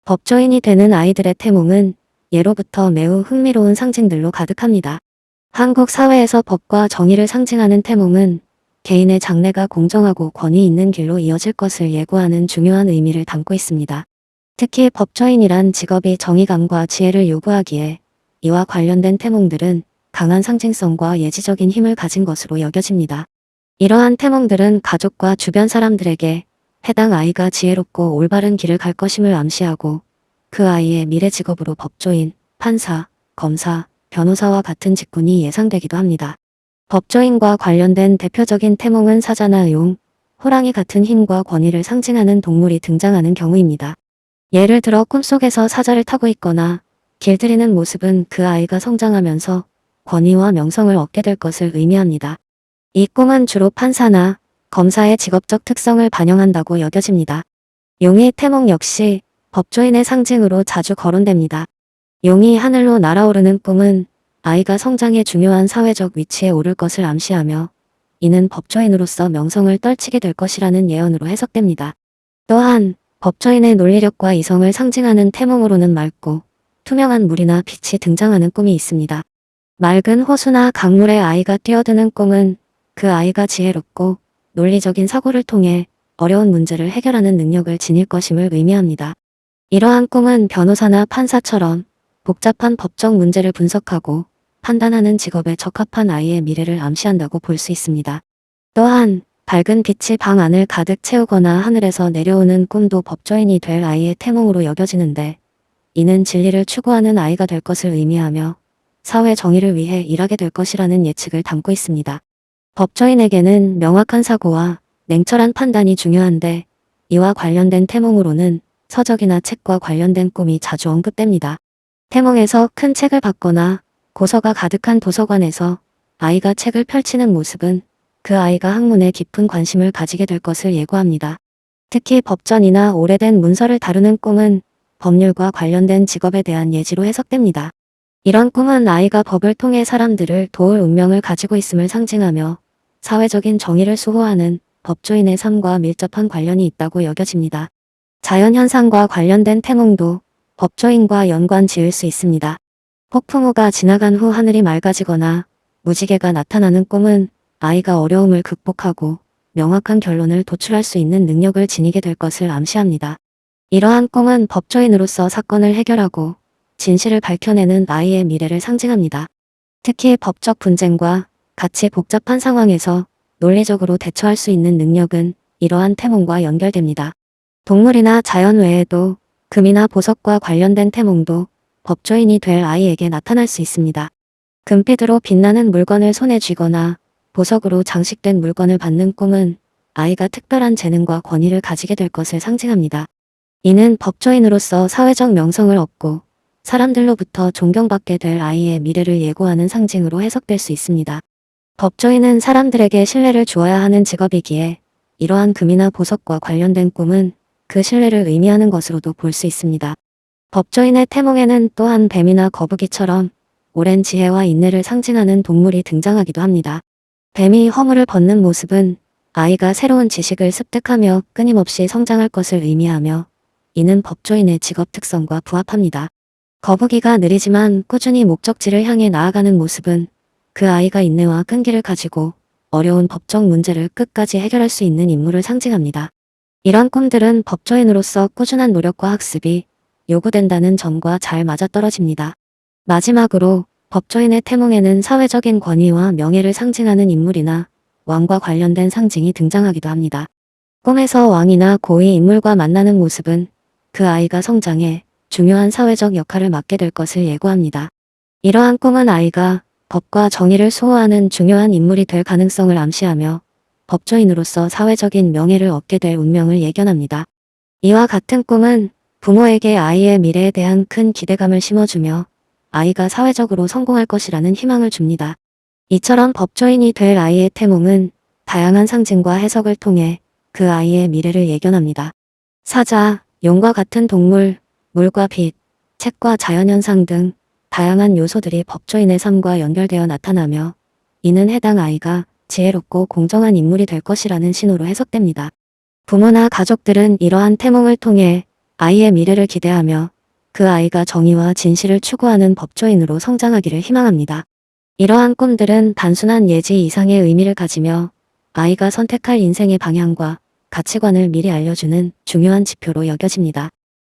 법조인이 되는 아이들의 태몽은 예로부터 매우 흥미로운 상징들로 가득합니다. 한국 사회에서 법과 정의를 상징하는 태몽은 개인의 장래가 공정하고 권위 있는 길로 이어질 것을 예고하는 중요한 의미를 담고 있습니다. 특히 법조인이란 직업이 정의감과 지혜를 요구하기에 이와 관련된 태몽들은 강한 상징성과 예지적인 힘을 가진 것으로 여겨집니다. 이러한 태몽들은 가족과 주변 사람들에게 해당 아이가 지혜롭고 올바른 길을 갈 것임을 암시하고 그 아이의 미래 직업으로 법조인, 판사, 검사, 변호사와 같은 직군이 예상되기도 합니다. 법조인과 관련된 대표적인 태몽은 사자나 용, 호랑이 같은 힘과 권위를 상징하는 동물이 등장하는 경우입니다. 예를 들어 꿈속에서 사자를 타고 있거나 길들이는 모습은 그 아이가 성장하면서 권위와 명성을 얻게 될 것을 의미합니다. 이 꿈은 주로 판사나 검사의 직업적 특성을 반영한다고 여겨집니다. 용의 태몽 역시 법조인의 상징으로 자주 거론됩니다. 용이 하늘로 날아오르는 꿈은 아이가 성장해 중요한 사회적 위치에 오를 것을 암시하며 이는 법조인으로서 명성을 떨치게 될 것이라는 예언으로 해석됩니다. 또한 법조인의 논리력과 이성을 상징하는 태몽으로는 맑고 투명한 물이나 빛이 등장하는 꿈이 있습니다. 맑은 호수나 강물에 아이가 뛰어드는 꿈은 그 아이가 지혜롭고 논리적인 사고를 통해 어려운 문제를 해결하는 능력을 지닐 것임을 의미합니다. 이러한 꿈은 변호사나 판사처럼 복잡한 법적 문제를 분석하고 판단하는 직업에 적합한 아이의 미래를 암시한다고 볼 수 있습니다. 또한 밝은 빛이 방 안을 가득 채우거나 하늘에서 내려오는 꿈도 법조인이 될 아이의 태몽으로 여겨지는데 이는 진리를 추구하는 아이가 될 것을 의미하며 사회 정의를 위해 일하게 될 것이라는 예측을 담고 있습니다. 법조인에게는 명확한 사고와 냉철한 판단이 중요한데 이와 관련된 태몽으로는 서적이나 책과 관련된 꿈이 자주 언급됩니다. 태몽에서 큰 책을 받거나 고서가 가득한 도서관에서 아이가 책을 펼치는 모습은 그 아이가 학문에 깊은 관심을 가지게 될 것을 예고합니다. 특히 법전이나 오래된 문서를 다루는 꿈은 법률과 관련된 직업에 대한 예지로 해석됩니다. 이런 꿈은 아이가 법을 통해 사람들을 도울 운명을 가지고 있음을 상징하며 사회적인 정의를 수호하는 법조인의 삶과 밀접한 관련이 있다고 여겨집니다. 자연현상과 관련된 태몽도 법조인과 연관 지을 수 있습니다. 폭풍우가 지나간 후 하늘이 맑아지거나 무지개가 나타나는 꿈은 아이가 어려움을 극복하고 명확한 결론을 도출할 수 있는 능력을 지니게 될 것을 암시합니다. 이러한 꿈은 법조인으로서 사건을 해결하고 진실을 밝혀내는 아이의 미래를 상징합니다. 특히 법적 분쟁과 같이 복잡한 상황에서 논리적으로 대처할 수 있는 능력은 이러한 태몽과 연결됩니다. 동물이나 자연 외에도 금이나 보석과 관련된 태몽도 법조인이 될 아이에게 나타날 수 있습니다. 금빛으로 빛나는 물건을 손에 쥐거나 보석으로 장식된 물건을 받는 꿈은 아이가 특별한 재능과 권위를 가지게 될 것을 상징합니다. 이는 법조인으로서 사회적 명성을 얻고 사람들로부터 존경받게 될 아이의 미래를 예고하는 상징으로 해석될 수 있습니다. 법조인은 사람들에게 신뢰를 주어야 하는 직업이기에 이러한 금이나 보석과 관련된 꿈은 그 신뢰를 의미하는 것으로도 볼 수 있습니다. 법조인의 태몽에는 또한 뱀이나 거북이처럼 오랜 지혜와 인내를 상징하는 동물이 등장하기도 합니다. 뱀이 허물을 벗는 모습은 아이가 새로운 지식을 습득하며 끊임없이 성장할 것을 의미하며 이는 법조인의 직업 특성과 부합합니다. 거북이가 느리지만 꾸준히 목적지를 향해 나아가는 모습은 그 아이가 인내와 끈기를 가지고 어려운 법적 문제를 끝까지 해결할 수 있는 인물을 상징합니다. 이런 꿈들은 법조인으로서 꾸준한 노력과 학습이 요구된다는 점과 잘 맞아떨어집니다. 마지막으로 법조인의 태몽에는 사회적인 권위와 명예를 상징하는 인물이나 왕과 관련된 상징이 등장하기도 합니다. 꿈에서 왕이나 고위 인물과 만나는 모습은 그 아이가 성장해 중요한 사회적 역할을 맡게 될 것을 예고합니다. 이러한 꿈은 아이가 법과 정의를 수호하는 중요한 인물이 될 가능성을 암시하며 법조인으로서 사회적인 명예를 얻게 될 운명을 예견합니다. 이와 같은 꿈은 부모에게 아이의 미래에 대한 큰 기대감을 심어주며 아이가 사회적으로 성공할 것이라는 희망을 줍니다. 이처럼 법조인이 될 아이의 태몽은 다양한 상징과 해석을 통해 그 아이의 미래를 예견합니다. 사자, 용과 같은 동물, 물과 빛, 책과 자연현상 등 다양한 요소들이 법조인의 삶과 연결되어 나타나며 이는 해당 아이가 지혜롭고 공정한 인물이 될 것이라는 신호로 해석됩니다. 부모나 가족들은 이러한 태몽을 통해 아이의 미래를 기대하며 그 아이가 정의와 진실을 추구하는 법조인으로 성장하기를 희망합니다. 이러한 꿈들은 단순한 예지 이상의 의미를 가지며 아이가 선택할 인생의 방향과 가치관을 미리 알려주는 중요한 지표로 여겨집니다.